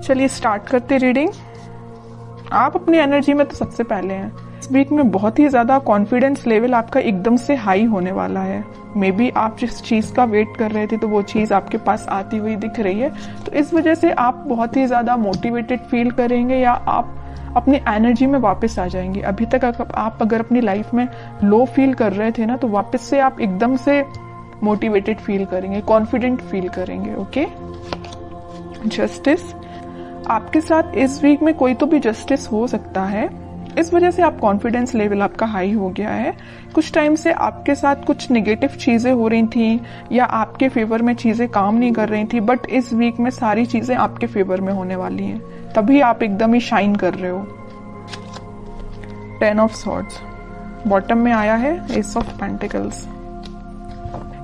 चलिए स्टार्ट करते रीडिंग। आप अपनी एनर्जी में तो सबसे पहले हैं। इस वीक में बहुत ही ज्यादा कॉन्फिडेंस लेवल आपका एकदम से हाई होने वाला है। मे बी आप जिस चीज का वेट कर रहे थे तो वो चीज आपके पास आती हुई दिख रही है, तो इस वजह से आप बहुत ही ज्यादा मोटिवेटेड फील करेंगे या आप अपनी एनर्जी में वापस आ जाएंगे। अभी तक आप अगर अपनी लाइफ में लो फील कर रहे थे ना, तो वापस से आप एकदम से मोटिवेटेड फील करेंगे, कॉन्फिडेंट फील करेंगे। ओके। जस्टिस, आपके साथ इस वीक में कोई तो भी जस्टिस हो सकता है, इस वजह से आप कॉन्फिडेंस लेवल आपका हाई हो गया है। कुछ टाइम से आपके साथ कुछ नेगेटिव चीजें हो रही थी या आपके फेवर में चीजें काम नहीं कर रही थी, बट इस वीक में सारी चीजें आपके फेवर में होने वाली हैं, तभी आप एकदम ही शाइन कर रहे हो। 10 ऑफ सॉर्ड्स बॉटम में आया है, एस ऑफ पेंटिकल्स,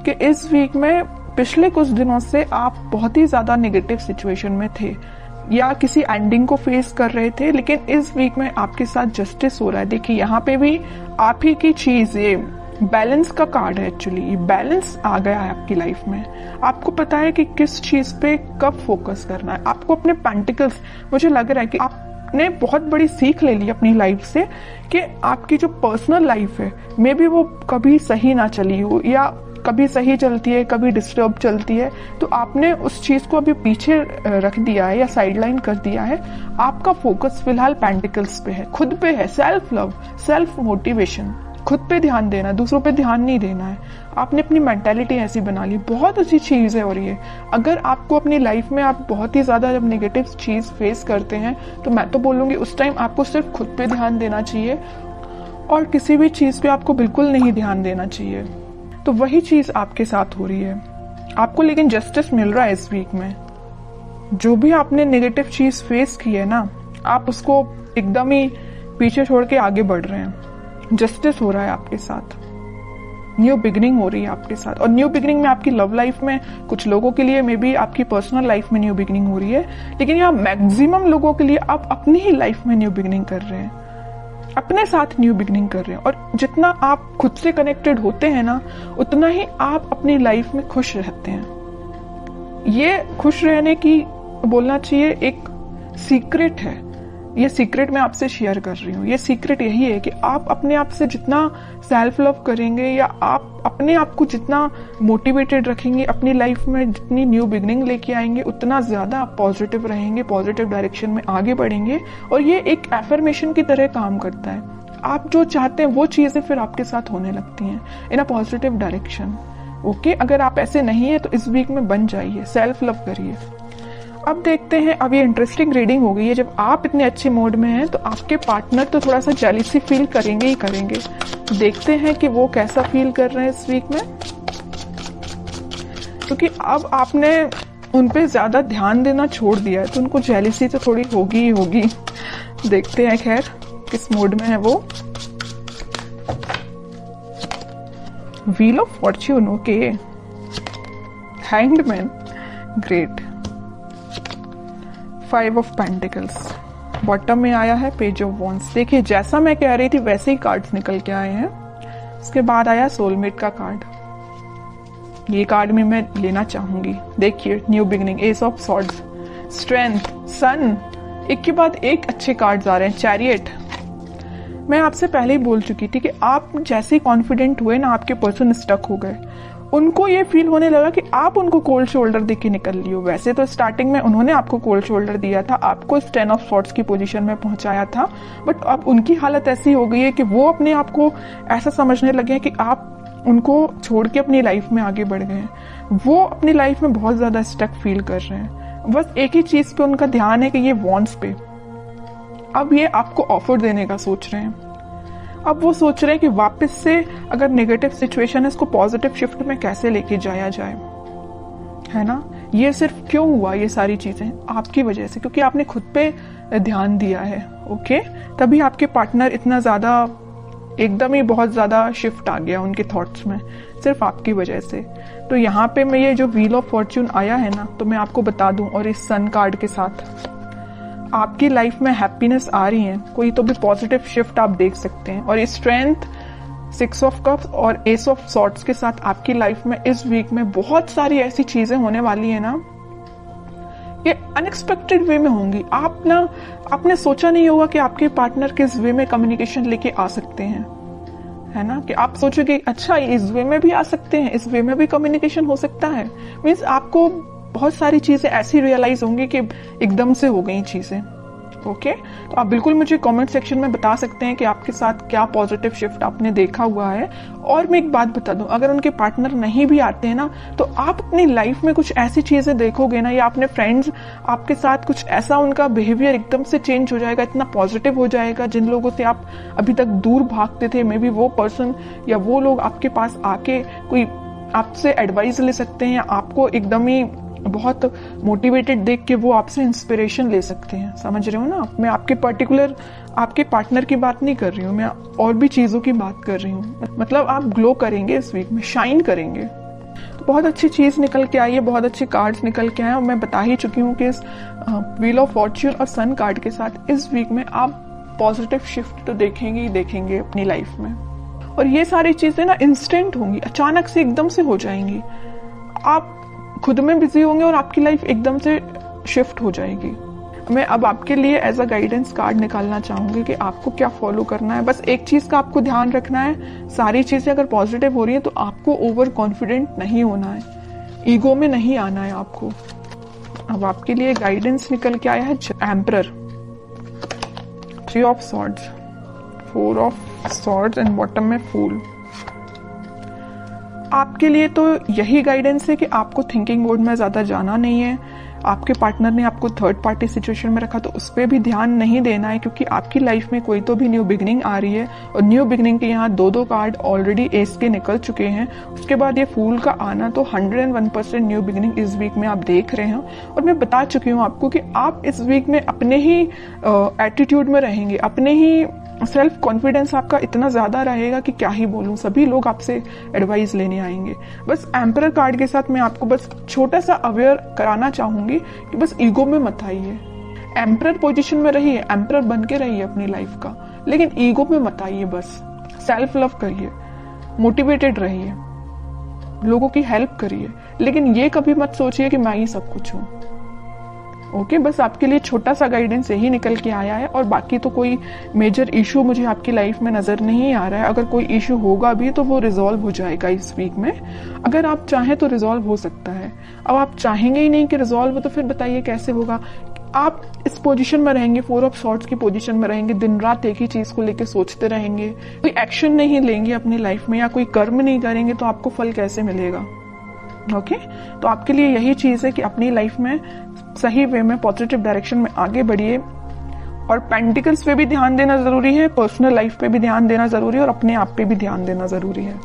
कि इस वीक में पिछले कुछ दिनों से आप बहुत ही ज्यादा नेगेटिव सिचुएशन में थे या किसी एंडिंग को फेस कर रहे थे, लेकिन इस वीक में आपके साथ जस्टिस हो रहा है। देखिए यहाँ पे भी आप ही की चीज, ये बैलेंस का कार्ड है। एक्चुअली ये बैलेंस आ गया है आपकी लाइफ में। आपको पता है कि किस चीज पे कब फोकस करना है। आपको अपने पेंटिकल्स, मुझे लग रहा है कि आपने बहुत बड़ी सीख ले ली अपनी लाइफ से कि आपकी जो पर्सनल लाइफ है मे बी वो कभी सही ना चली हो या कभी सही चलती है, कभी डिस्टर्ब चलती है, तो आपने उस चीज को अभी पीछे रख दिया है या साइडलाइन कर दिया है। आपका फोकस फिलहाल पेंटिकल्स पे है, खुद पे है, सेल्फ लव, सेल्फ मोटिवेशन, खुद पे ध्यान देना, दूसरों पे ध्यान नहीं देना है। आपने अपनी मेंटालिटी ऐसी बना ली, बहुत अच्छी चीज है। और ये अगर आपको अपनी लाइफ में आप बहुत ही ज्यादा जब नेगेटिव चीज फेस करते हैं, तो मैं तो बोलूंगी उस टाइम आपको सिर्फ खुद पे ध्यान देना चाहिए और किसी भी चीज पे आपको बिल्कुल नहीं ध्यान देना चाहिए। तो वही चीज आपके साथ हो रही है आपको, लेकिन जस्टिस मिल रहा है इस वीक में। जो भी आपने नेगेटिव चीज फेस की है ना, आप उसको एकदम ही पीछे छोड़ के आगे बढ़ रहे हैं। जस्टिस हो रहा है आपके साथ, न्यू बिगिनिंग हो रही है आपके साथ। और न्यू बिगिनिंग में आपकी लव लाइफ में, कुछ लोगों के लिए मे बी आपकी पर्सनल लाइफ में न्यू बिगिनिंग हो रही है, लेकिन यहाँ मैक्सिमम लोगों के लिए आप अपनी ही लाइफ में न्यू बिगिनिंग कर रहे हैं, अपने साथ न्यू बिगिनिंग कर रहे हैं। और जितना आप खुद से कनेक्टेड होते हैं ना, उतना ही आप अपनी लाइफ में खुश रहते हैं। ये खुश रहने की बोलना चाहिए एक सीक्रेट है। ये सीक्रेट मैं आपसे शेयर कर रही हूँ। ये सीक्रेट यही है कि आप अपने आप से जितना सेल्फ लव करेंगे या आप अपने आप को जितना मोटिवेटेड रखेंगे, अपनी लाइफ में जितनी न्यू बिगिनिंग लेके आएंगे, उतना ज्यादा आप पॉजिटिव रहेंगे, पॉजिटिव डायरेक्शन में आगे बढ़ेंगे। और ये एक एफर्मेशन की तरह काम करता है। आप जो चाहते हैं वो चीजें फिर आपके साथ होने लगती हैं इन अ पॉजिटिव डायरेक्शन। ओके, अगर आप ऐसे नहीं है तो इस वीक में बन जाइए, सेल्फ लव करिए। अब देखते हैं, अब ये इंटरेस्टिंग रीडिंग हो गई है। जब आप इतने अच्छे मूड में हैं तो आपके पार्टनर तो थोड़ा सा जेलसी फील करेंगे ही करेंगे। देखते हैं कि वो कैसा फील कर रहे हैं इस वीक में, क्योंकि अब आपने उन पे ज्यादा ध्यान देना छोड़ दिया है तो उनको जेलसी तो थोड़ी होगी ही होगी। देखते हैं खैर किस मूड में है वो। Wheel of Fortune, okay. Hanged man, great. 5 of pentacles bottom में आया है, पेज ऑफ वॉन्ड्स। देखिए जैसा मैं कह रही थी वैसे ही कार्ड्स निकल के आए हैं। उसके बाद आया सोलमेट का कार्ड। ये कार्ड में मैं लेना चाहूंगी। देखिए new beginning, ace of swords, strength, sun, एक के बाद एक अच्छे कार्ड्स आ रहे हैं। चैरियट, मैं आपसे पहले ही बोल चुकी थी कि आप जैसे ही कॉन्फिडेंट हुए ना, आपके पर्सन स्टक हो गए। उनको ये फील होने लगा कि आप उनको कोल्ड शोल्डर देके के निकल लियो। वैसे तो स्टार्टिंग में उन्होंने आपको कोल्ड शोल्डर दिया था, आपको इस 10 ऑफ सॉर्ड्स की पोजीशन में पहुंचाया था, बट अब उनकी हालत ऐसी हो गई है कि वो अपने आप को ऐसा समझने लगे हैं कि आप उनको छोड़ के अपनी लाइफ में आगे बढ़ गए हैं। वो अपनी लाइफ में बहुत ज्यादा स्टक फील कर रहे हैं। बस एक ही चीज पे उनका ध्यान है कि ये वॉन्ट्स पे। अब ये आपको ऑफर देने का सोच रहे हैं। अब वो सोच रहे हैं कि वापस से अगर नेगेटिव सिचुएशन है, इसको पॉजिटिव शिफ्ट में कैसे लेके जाया जाए, है ना। ये सिर्फ क्यों हुआ, ये सारी चीजें आपकी वजह से, क्योंकि आपने खुद पे ध्यान दिया है। ओके, तभी आपके पार्टनर इतना ज्यादा, एकदम ही बहुत ज्यादा शिफ्ट आ गया उनके थॉट्स में, सिर्फ आपकी वजह से। तो यहाँ पे मैं ये जो व्हील ऑफ फॉर्च्यून आया है ना, तो मैं आपको बता दूं, और इस सन कार्ड के साथ आपकी लाइफ में हैप्पीनेस आ रही है, कोई तो भी पॉजिटिव शिफ्ट आप देख सकते हैं। और ये स्ट्रेंथ, 6 ऑफ कप्स और एस ऑफ सॉर्ड्स के साथ आपकी लाइफ में इस वीक में बहुत सारी ऐसी चीजें होने वाली है ना ये अनएक्सपेक्टेड वे में होंगी। आपने सोचा नहीं होगा कि आपके पार्टनर किस वे में कम्युनिकेशन लेके आ सकते हैं, है ना, कि आप सोचोगे अच्छा इस वे में भी आ सकते हैं, इस वे में भी कम्युनिकेशन हो सकता है। मीन्स आपको बहुत सारी चीजें ऐसी रियलाइज होंगी कि एकदम से हो गई चीजें। ओके, तो आप बिल्कुल मुझे कमेंट सेक्शन में बता सकते हैं कि आपके साथ क्या पॉजिटिव शिफ्ट आपने देखा हुआ है। और मैं एक बात बता दूं, अगर उनके पार्टनर नहीं भी आते हैं ना, तो आप अपनी लाइफ में कुछ ऐसी चीजें देखोगे ना, या अपने फ्रेंड्स आपके साथ कुछ ऐसा, उनका बिहेवियर एकदम से चेंज हो जाएगा, इतना पॉजिटिव हो जाएगा। जिन लोगों से आप अभी तक दूर भागते थे, मे बी वो पर्सन या वो लोग आपके पास आके कोई आपसे एडवाइस ले सकते हैं, या आपको एकदम ही बहुत मोटिवेटेड देख के वो आपसे इंस्पिरेशन ले सकते हैं। समझ रहे हो ना? मैं आपके पर्टिकुलर आपके पार्टनर की बात नहीं कर रही हूँ, मैं और भी चीजों की बात कर रही हूँ। मतलब आप ग्लो करेंगे इस वीक में, शाइन करेंगे। तो बहुत अच्छी चीज निकल के आई है, बहुत अच्छे कार्ड्स निकल के आए, और मैं बता ही चुकी हूँ कि इस व्हील ऑफ फॉर्च्यून और सन कार्ड के साथ इस वीक में आप पॉजिटिव शिफ्ट तो देखेंगे ही देखेंगे अपनी लाइफ में। और ये सारी चीजें ना इंस्टेंट होंगी, अचानक से एकदम से हो जाएंगी। आप खुद में बिजी होंगे और आपकी लाइफ एकदम से शिफ्ट हो जाएगी। मैं अब आपके लिए एज अ गाइडेंस कार्ड निकालना चाहूंगी कि आपको क्या फॉलो करना है। बस एक चीज का आपको ध्यान रखना है, सारी चीजें अगर पॉजिटिव हो रही है तो आपको ओवर कॉन्फिडेंट नहीं होना है, ईगो में नहीं आना है आपको। अब आपके लिए गाइडेंस निकल के आया है emperor, 3 of swords, 4 of swords and bottom में फूल। आपके लिए तो यही गाइडेंस है कि आपको थिंकिंग मोड में ज्यादा जाना नहीं है। आपके पार्टनर ने आपको थर्ड पार्टी सिचुएशन में रखा तो उस पर भी ध्यान नहीं देना है, क्योंकि आपकी लाइफ में कोई तो भी न्यू बिगिनिंग आ रही है। और न्यू बिगिनिंग के यहाँ 2 कार्ड ऑलरेडी एस के निकल चुके हैं। उसके बाद ये फूल का आना, तो 101% न्यू बिगिनिंग इस वीक में आप देख रहे हैं। और मैं बता चुकी हूँ आपको कि आप इस वीक में अपने ही एटीट्यूड में रहेंगे, अपने ही सेल्फ कॉन्फिडेंस आपका इतना ज्यादा रहेगा कि क्या ही बोलूं, सभी लोग आपसे एडवाइस लेने आएंगे। बस एम्परर कार्ड के साथ मैं आपको बस छोटा सा अवेयर कराना चाहूंगी कि बस ईगो में मत आइए। एम्परर पोजीशन में रहिए, एम्परर बन के रहिए अपनी लाइफ का, लेकिन ईगो में मत आइए। बस सेल्फ लव करिए, मोटिवेटेड रहिए, लोगों की हेल्प करिए, लेकिन ये कभी मत सोचिए कि मैं ही सब कुछ हूं। ओके, बस आपके लिए छोटा सा गाइडेंस यही निकल के आया है। और बाकी तो कोई मेजर इशू मुझे आपकी लाइफ में नजर नहीं आ रहा है। अगर कोई इशू होगा भी तो वो रिजॉल्व हो जाएगा इस वीक में। अगर आप चाहें तो रिजॉल्व हो सकता है। अब आप चाहेंगे ही नहीं कि रिजॉल्व हो, तो फिर बताइए कैसे होगा। आप इस पोजीशन में रहेंगे, 4 ऑफ सॉर्ड्स की पोजीशन में रहेंगे, दिन रात एक ही चीज को लेकर सोचते रहेंगे, कोई एक्शन नहीं लेंगे अपनी लाइफ में या कोई कर्म नहीं करेंगे, तो आपको फल कैसे मिलेगा? ओके, तो आपके लिए यही चीज है कि अपनी लाइफ में सही वे में पॉजिटिव डायरेक्शन में आगे बढ़िए। और पेंटिकल्स पे भी ध्यान देना जरूरी है, पर्सनल लाइफ पे भी ध्यान देना जरूरी है, और अपने आप पे भी ध्यान देना जरूरी है।